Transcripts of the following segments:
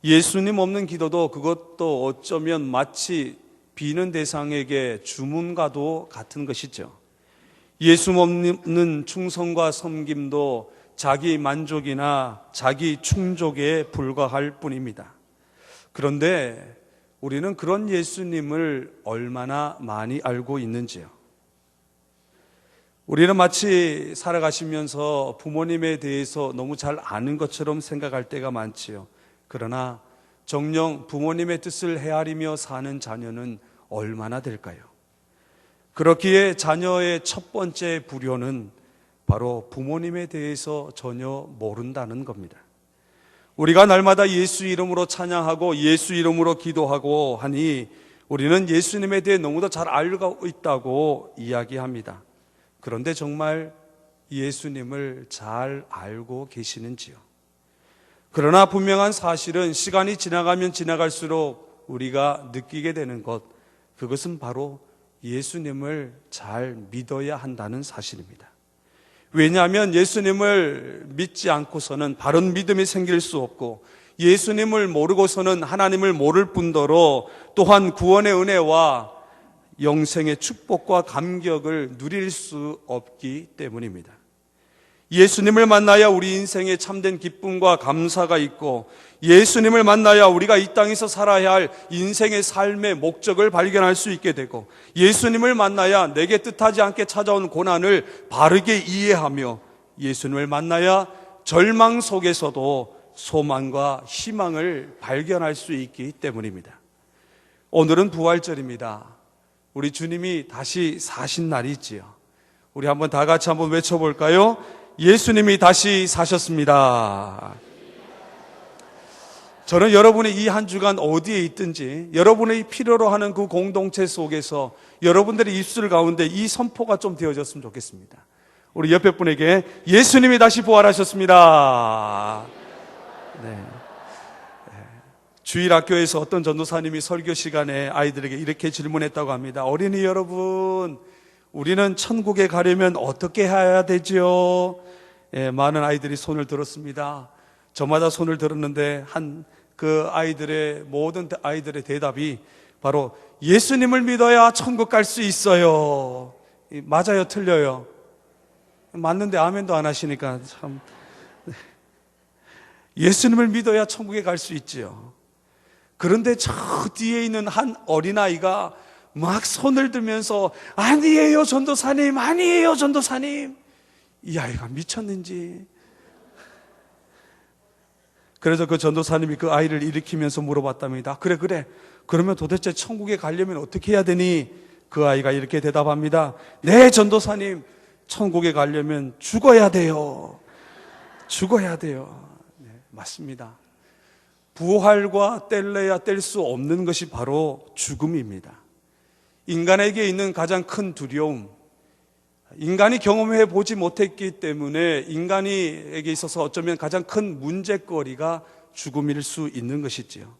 예수님 없는 기도도 그것도 어쩌면 마치 비는 대상에게 주문과도 같은 것이죠. 예수 없는 충성과 섬김도 자기 만족이나 자기 충족에 불과할 뿐입니다. 그런데 우리는 그런 예수님을 얼마나 많이 알고 있는지요? 우리는 마치 살아가시면서 부모님에 대해서 너무 잘 아는 것처럼 생각할 때가 많지요. 그러나 정녕 부모님의 뜻을 헤아리며 사는 자녀는 얼마나 될까요? 그렇기에 자녀의 첫 번째 불효는 바로 부모님에 대해서 전혀 모른다는 겁니다. 우리가 날마다 예수 이름으로 찬양하고 예수 이름으로 기도하고 하니 우리는 예수님에 대해 너무도 잘 알고 있다고 이야기합니다. 그런데 정말 예수님을 잘 알고 계시는지요? 그러나 분명한 사실은 시간이 지나가면 지나갈수록 우리가 느끼게 되는 것, 그것은 바로 예수님을 잘 믿어야 한다는 사실입니다. 왜냐하면 예수님을 믿지 않고서는 바른 믿음이 생길 수 없고, 예수님을 모르고서는 하나님을 모를 뿐더러 또한 구원의 은혜와 영생의 축복과 감격을 누릴 수 없기 때문입니다. 예수님을 만나야 우리 인생에 참된 기쁨과 감사가 있고, 예수님을 만나야 우리가 이 땅에서 살아야 할 인생의 삶의 목적을 발견할 수 있게 되고, 예수님을 만나야 내게 뜻하지 않게 찾아온 고난을 바르게 이해하며, 예수님을 만나야 절망 속에서도 소망과 희망을 발견할 수 있기 때문입니다. 오늘은 부활절입니다. 우리 주님이 다시 사신 날이지요. 우리 한번 다 같이 한번 외쳐볼까요? 예수님이 다시 사셨습니다. 저는 여러분이 이 한 주간 어디에 있든지 여러분의 필요로 하는 그 공동체 속에서 여러분들의 입술 가운데 이 선포가 좀 되어졌으면 좋겠습니다. 우리 옆에 분에게 예수님이 다시 부활하셨습니다. 네. 주일학교에서 어떤 전도사님이 설교 시간에 아이들에게 이렇게 질문했다고 합니다. 어린이 여러분, 우리는 천국에 가려면 어떻게 해야 되죠? 많은 아이들이 손을 들었습니다. 저마다 손을 들었는데 모든 아이들의 대답이 바로 예수님을 믿어야 천국 갈 수 있어요. 맞아요, 틀려요? 맞는데 아멘도 안 하시니까 참. 예수님을 믿어야 천국에 갈 수 있지요. 그런데 저 뒤에 있는 한 어린아이가 막 손을 들면서 아니에요 전도사님, 아니에요 전도사님. 이 아이가 미쳤는지. 그래서 그 전도사님이 그 아이를 일으키면서 물어봤답니다. 그래 그러면 도대체 천국에 가려면 어떻게 해야 되니? 그 아이가 이렇게 대답합니다. 네 전도사님, 천국에 가려면 죽어야 돼요. 죽어야 돼요. 네, 맞습니다. 부활과 뗄래야 뗄 수 없는 것이 바로 죽음입니다. 인간에게 있는 가장 큰 두려움, 인간이 경험해 보지 못했기 때문에 인간에게 있어서 어쩌면 가장 큰 문제거리가 죽음일 수 있는 것이지요.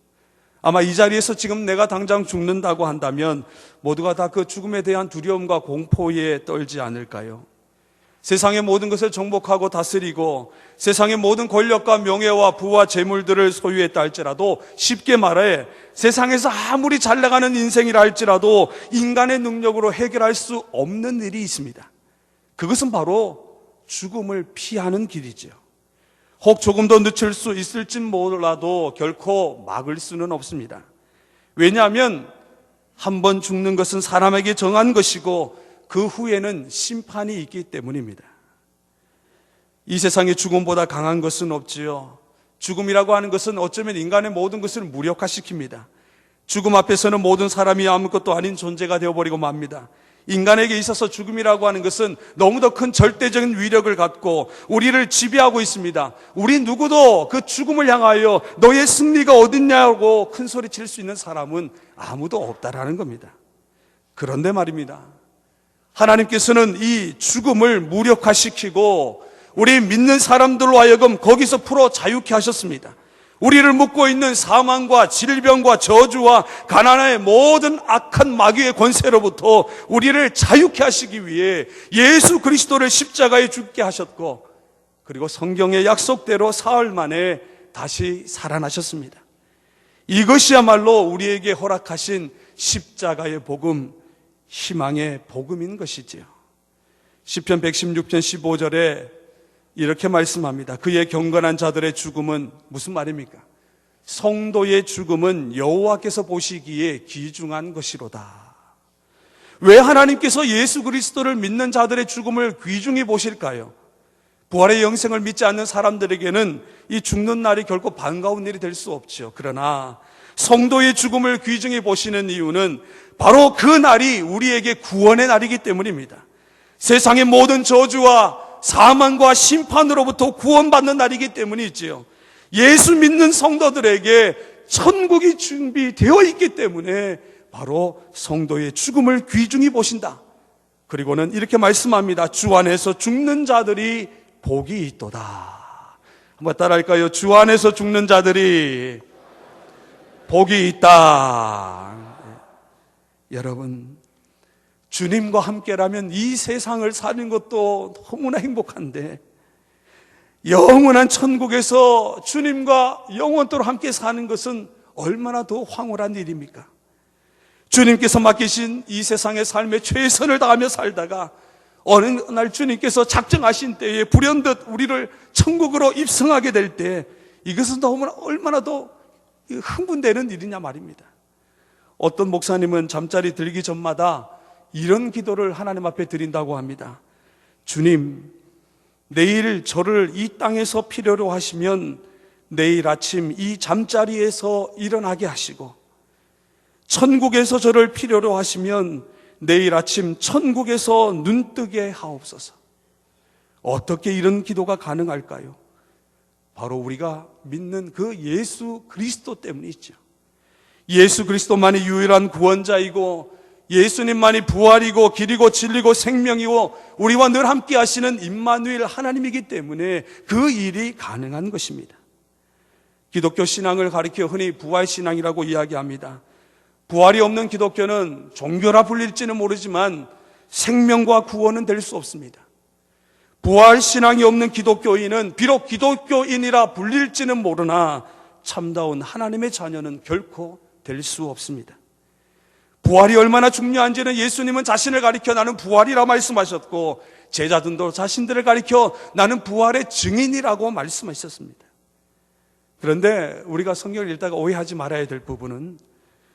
아마 이 자리에서 지금 내가 당장 죽는다고 한다면 모두가 다 그 죽음에 대한 두려움과 공포에 떨지 않을까요? 세상의 모든 것을 정복하고 다스리고 세상의 모든 권력과 명예와 부와 재물들을 소유했다 할지라도, 쉽게 말해 세상에서 아무리 잘 나가는 인생이라 할지라도 인간의 능력으로 해결할 수 없는 일이 있습니다. 그것은 바로 죽음을 피하는 길이죠. 혹 조금 더 늦출 수 있을진 몰라도 결코 막을 수는 없습니다. 왜냐하면 한 번 죽는 것은 사람에게 정한 것이고 그 후에는 심판이 있기 때문입니다. 이 세상에 죽음보다 강한 것은 없지요. 죽음이라고 하는 것은 어쩌면 인간의 모든 것을 무력화시킵니다. 죽음 앞에서는 모든 사람이 아무것도 아닌 존재가 되어버리고 맙니다. 인간에게 있어서 죽음이라고 하는 것은 너무도 큰 절대적인 위력을 갖고 우리를 지배하고 있습니다. 우리 누구도 그 죽음을 향하여 너의 승리가 어딨냐고 큰 소리 칠 수 있는 사람은 아무도 없다라는 겁니다. 그런데 말입니다, 하나님께서는 이 죽음을 무력화시키고 우리 믿는 사람들로 하여금 거기서 풀어 자유케 하셨습니다. 우리를 묶고 있는 사망과 질병과 저주와 가난의 모든 악한 마귀의 권세로부터 우리를 자유케 하시기 위해 예수 그리스도를 십자가에 죽게 하셨고, 그리고 성경의 약속대로 사흘 만에 다시 살아나셨습니다. 이것이야말로 우리에게 허락하신 십자가의 복음, 희망의 복음인 것이지요. 시편 116편 15절에 이렇게 말씀합니다. 그의 경건한 자들의 죽음은 무슨 말입니까? 성도의 죽음은 여호와께서 보시기에 귀중한 것이로다. 왜 하나님께서 예수 그리스도를 믿는 자들의 죽음을 귀중히 보실까요? 부활의 영생을 믿지 않는 사람들에게는 이 죽는 날이 결코 반가운 일이 될 수 없죠. 그러나 성도의 죽음을 귀중히 보시는 이유는 바로 그 날이 우리에게 구원의 날이기 때문입니다. 세상의 모든 저주와 사망과 심판으로부터 구원받는 날이기 때문이지요. 예수 믿는 성도들에게 천국이 준비되어 있기 때문에 바로 성도의 죽음을 귀중히 보신다. 그리고는 이렇게 말씀합니다. 주 안에서 죽는 자들이 복이 있도다. 한번 따라할까요? 주 안에서 죽는 자들이 복이 있다. 여러분, 주님과 함께라면 이 세상을 사는 것도 너무나 행복한데 영원한 천국에서 주님과 영원토록 함께 사는 것은 얼마나 더 황홀한 일입니까? 주님께서 맡기신 이 세상의 삶에 최선을 다하며 살다가 어느 날 주님께서 작정하신 때에 불현듯 우리를 천국으로 입성하게 될 때 이것은 너무나 얼마나 더 흥분되는 일이냐 말입니다. 어떤 목사님은 잠자리 들기 전마다 이런 기도를 하나님 앞에 드린다고 합니다. 주님, 내일 저를 이 땅에서 필요로 하시면 내일 아침 이 잠자리에서 일어나게 하시고, 천국에서 저를 필요로 하시면 내일 아침 천국에서 눈뜨게 하옵소서. 어떻게 이런 기도가 가능할까요? 바로 우리가 믿는 그 예수 그리스도 때문이죠. 예수 그리스도만이 유일한 구원자이고 예수님만이 부활이고 길이고 진리고 생명이고 우리와 늘 함께 하시는 임마누엘 하나님이기 때문에 그 일이 가능한 것입니다. 기독교 신앙을 가리켜 흔히 부활신앙이라고 이야기합니다. 부활이 없는 기독교는 종교라 불릴지는 모르지만 생명과 구원은 될 수 없습니다. 부활신앙이 없는 기독교인은 비록 기독교인이라 불릴지는 모르나 참다운 하나님의 자녀는 결코 될 수 없습니다. 부활이 얼마나 중요한지는 예수님은 자신을 가리켜 나는 부활이라 말씀하셨고 제자들도 자신들을 가리켜 나는 부활의 증인이라고 말씀하셨습니다. 그런데 우리가 성경을 읽다가 오해하지 말아야 될 부분은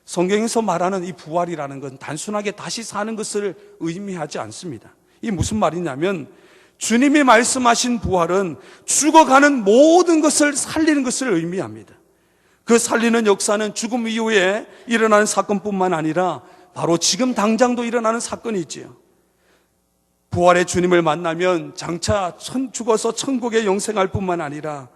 성경에서 말하는 이 부활이라는 건 단순하게 다시 사는 것을 의미하지 않습니다. 이게 무슨 말이냐면 주님이 말씀하신 부활은 죽어가는 모든 것을 살리는 것을 의미합니다. 그 살리는 역사는 죽음 이후에 일어나는 사건뿐만 아니라 바로 지금 당장도 일어나는 사건이지요. 부활의 주님을 만나면 장차 죽어서 천국에 영생할 뿐만 아니라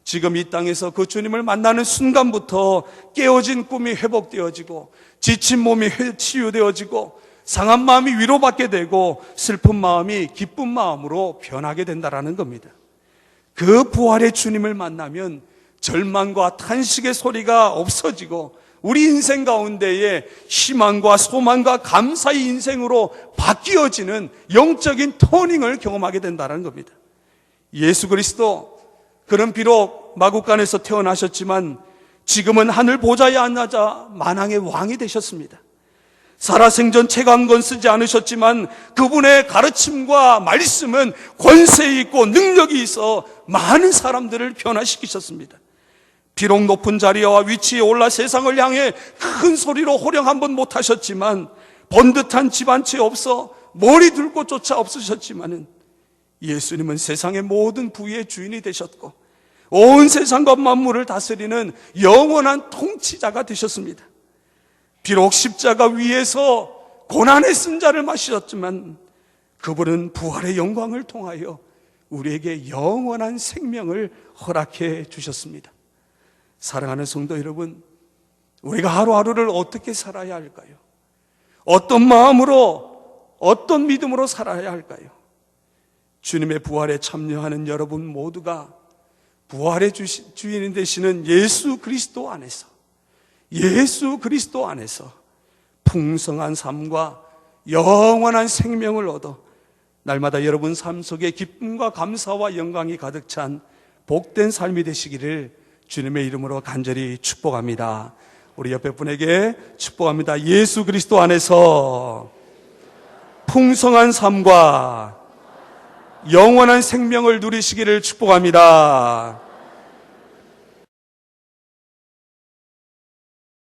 지금 이 땅에서 그 주님을 만나는 순간부터 깨어진 꿈이 회복되어지고 지친 몸이 치유되어지고 상한 마음이 위로받게 되고 슬픈 마음이 기쁜 마음으로 변하게 된다는 겁니다. 그 부활의 주님을 만나면 절망과 탄식의 소리가 없어지고 우리 인생 가운데에 희망과 소망과 감사의 인생으로 바뀌어지는 영적인 터닝을 경험하게 된다는 겁니다. 예수 그리스도, 그는 비록 마국간에서 태어나셨지만 지금은 하늘 보좌에 앉아 만왕의 왕이 되셨습니다. 살아생전 책 한 권 쓰지 않으셨지만 그분의 가르침과 말씀은 권세 있고 능력이 있어 많은 사람들을 변화시키셨습니다. 비록 높은 자리와 위치에 올라 세상을 향해 큰 소리로 호령 한 번 못하셨지만 번듯한 집 한 채 없어 머리 둘 곳조차 없으셨지만은 예수님은 세상의 모든 부의 주인이 되셨고 온 세상과 만물을 다스리는 영원한 통치자가 되셨습니다. 비록 십자가 위에서 고난의 쓴자를 마셨지만 그분은 부활의 영광을 통하여 우리에게 영원한 생명을 허락해 주셨습니다. 사랑하는 성도 여러분, 우리가 하루하루를 어떻게 살아야 할까요? 어떤 마음으로, 어떤 믿음으로 살아야 할까요? 주님의 부활에 참여하는 여러분 모두가 부활의 주인 되시는 예수 그리스도 안에서 풍성한 삶과 영원한 생명을 얻어 날마다 여러분 삶 속에 기쁨과 감사와 영광이 가득 찬 복된 삶이 되시기를 주님의 이름으로 간절히 축복합니다. 우리 옆에 분에게 축복합니다. 예수 그리스도 안에서 풍성한 삶과 영원한 생명을 누리시기를 축복합니다.